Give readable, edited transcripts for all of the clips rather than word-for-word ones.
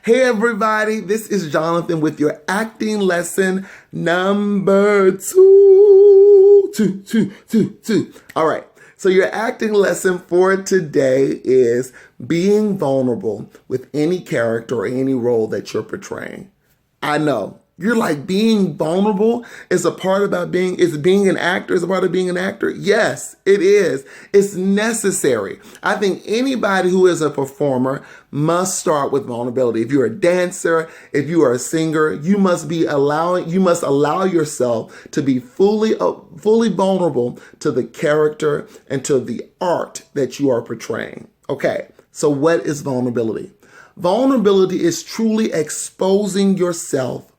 Hey everybody, this is Jonathan with your acting lesson number two. All right, so your acting lesson for today is being vulnerable with any character or any role that you're portraying. I know. You're like, being vulnerable is a part about being an actor, is a part of being an actor. Yes, it is. It's necessary. I think anybody who is a performer must start with vulnerability. If you're a dancer, if you are a singer, you must allow yourself to be fully vulnerable to the character and to the art that you are portraying. Okay, so what is vulnerability? Vulnerability is truly exposing yourself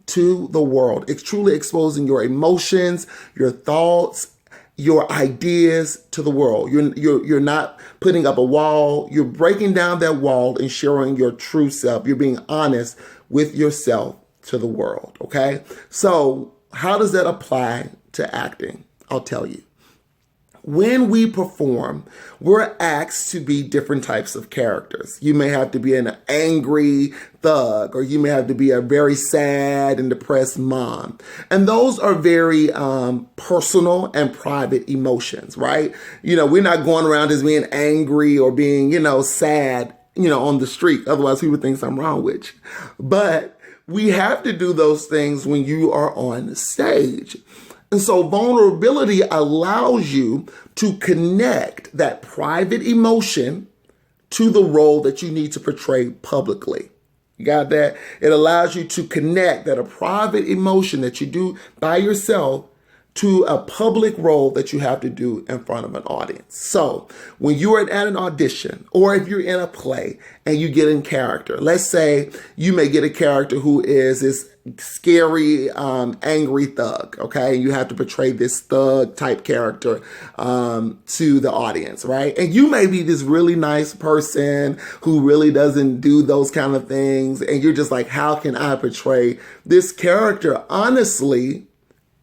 to the world. It's truly exposing your emotions, your thoughts, your ideas to the world. You're not putting up a wall. You're breaking down that wall and sharing your true self. You're being honest with yourself to the world. Okay? So how does that apply to acting? I'll tell you. When we perform, we're asked to be different types of characters. You may have to be an angry thug, or you may have to be a very sad and depressed mom. And those are very personal and private emotions, right? We're not going around just being angry or being, sad, on the street. Otherwise, people think something wrong with you. But we have to do those things when you are on stage. And so vulnerability allows you to connect that private emotion to the role that you need to portray publicly. You got that? It allows you to connect that a private emotion that you do by yourself to a public role that you have to do in front of an audience. So when you are at an audition, or if you're in a play and you get in character, let's say you may get a character who is this scary, angry thug, okay? You have to portray this thug type character to the audience, right? And you may be this really nice person who really doesn't do those kind of things, and you're just like, how can I portray this character honestly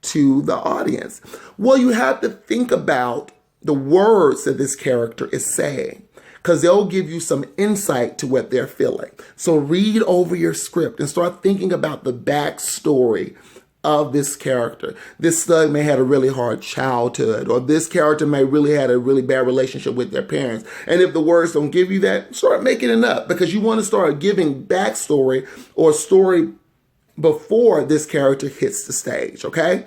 to the audience? Well, you have to think about the words that this character is saying, because they'll give you some insight to what they're feeling. So read over your script and start thinking about the backstory of this character. This thug may have a really hard childhood, or this character may really had a really bad relationship with their parents. And if the words don't give you that, start making it up, because you want to start giving backstory or story before this character hits the stage, okay?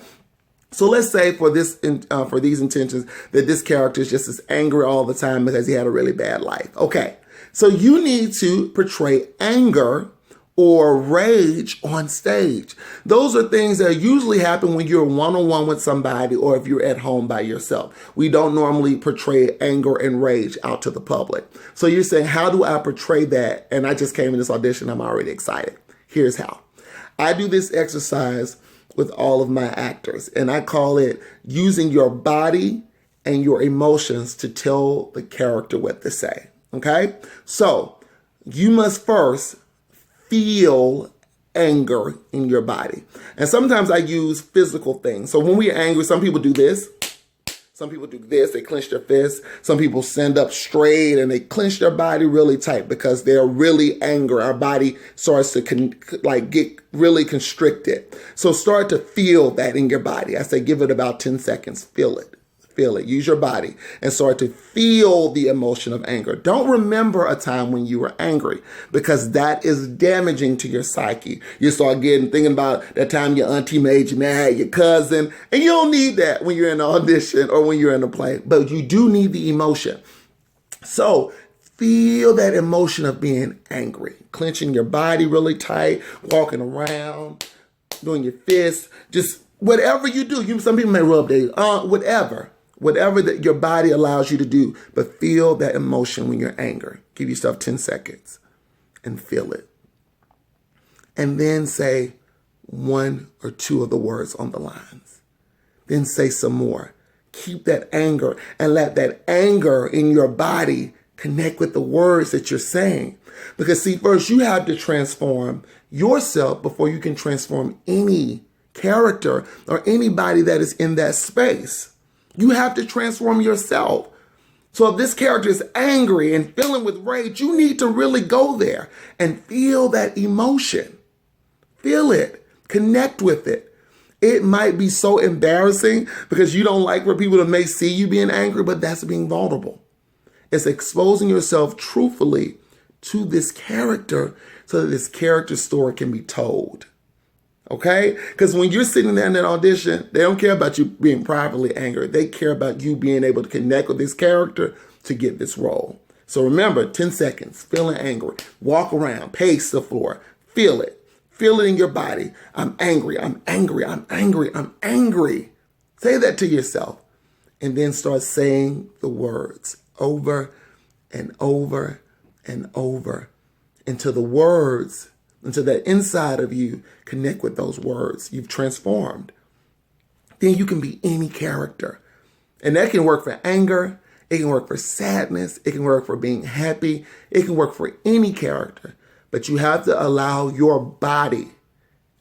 So let's say for these intentions that this character is just as angry all the time because he had a really bad life. Okay, so you need to portray anger or rage on stage. Those are things that usually happen when you're one-on-one with somebody, or if you're at home by yourself. We don't normally portray anger and rage out to the public. So you're saying, how do I portray that? And I just came in this audition, I'm already excited. Here's how. I do this exercise with all of my actors, and I call it using your body and your emotions to tell the character what to say, okay? So you must first feel anger in your body. And sometimes I use physical things. So when we're angry, some people do this. Some people do this, they clench their fists. Some people stand up straight and they clench their body really tight because they're really angry. Our body starts to get really constricted. So start to feel that in your body. I say give it about 10 seconds. Feel it. Feel it. Use your body and start to feel the emotion of anger. Don't remember a time when you were angry, because that is damaging to your psyche. You start thinking about that time your auntie made you mad, your cousin, and you don't need that when you're in an audition or when you're in a play, but you do need the emotion. So feel that emotion of being angry, clenching your body really tight, walking around, doing your fists, just whatever you do. Some people may rub their whatever that your body allows you to do, but feel that emotion when you're angry. Give yourself 10 seconds and feel it. And then say one or two of the words on the lines. Then say some more. Keep that anger and let that anger in your body connect with the words that you're saying. Because see, first you have to transform yourself before you can transform any character or anybody that is in that space. You have to transform yourself. So if this character is angry and filling with rage, you need to really go there and feel that emotion. Feel it. Connect with it. It might be so embarrassing because you don't like for people to may see you being angry, but that's being vulnerable. It's exposing yourself truthfully to this character so that this character story can be told. Okay? Because when you're sitting there in that audition, they don't care about you being privately angry. They care about you being able to connect with this character to get this role. So remember, 10 seconds, feeling angry. Walk around, pace the floor, feel it. Feel it in your body. I'm angry, I'm angry, I'm angry, I'm angry. Say that to yourself. And then start saying the words over and over and over until the words, until that inside of you connect with those words. You've transformed. Then you can be any character. And that can work for anger. It can work for sadness. It can work for being happy. It can work for any character. But you have to allow your body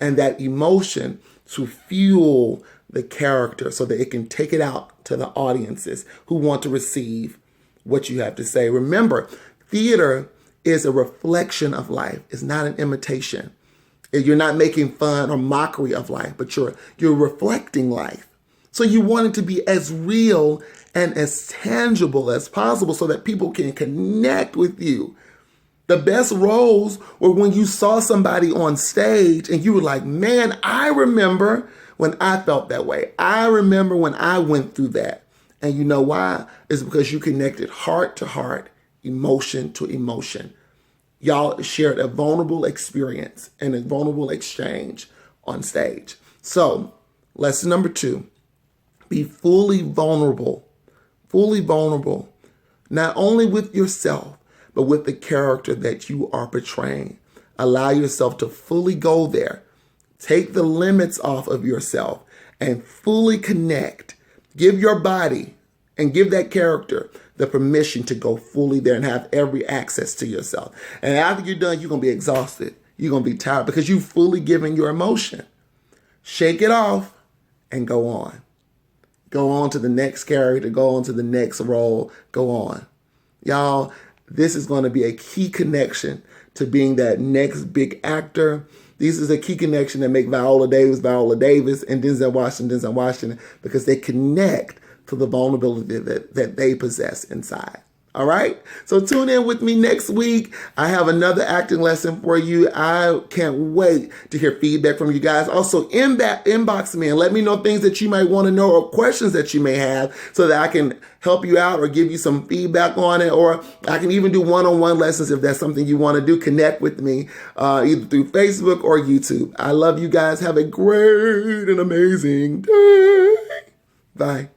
and that emotion to fuel the character so that it can take it out to the audiences who want to receive what you have to say. Remember, theater is a reflection of life. It's not an imitation. You're not making fun or mockery of life, but you're reflecting life. So you want it to be as real and as tangible as possible so that people can connect with you. The best roles were when you saw somebody on stage and you were like, man, I remember when I felt that way. I remember when I went through that. And you know why? It's because you connected heart to heart, emotion to emotion. Y'all shared a vulnerable experience and a vulnerable exchange on stage. So, lesson number 2, be fully vulnerable, not only with yourself, but with the character that you are portraying. Allow yourself to fully go there. Take the limits off of yourself and fully connect. Give your body and give that character the permission to go fully there and have every access to yourself. And after you're done, you're going to be exhausted. You're going to be tired because you've fully given your emotion. Shake it off and go on. Go on to the next character. Go on to the next role. Go on. Y'all, this is going to be a key connection to being that next big actor. This is a key connection that make Viola Davis, and Denzel Washington, because they connect to the vulnerability that they possess inside. All right? So tune in with me next week. I have another acting lesson for you. I can't wait to hear feedback from you guys. Also, inbox me and let me know things that you might want to know or questions that you may have so that I can help you out or give you some feedback on it. Or I can even do one-on-one lessons if that's something you want to do. Connect with me either through Facebook or YouTube. I love you guys. Have a great and amazing day. Bye.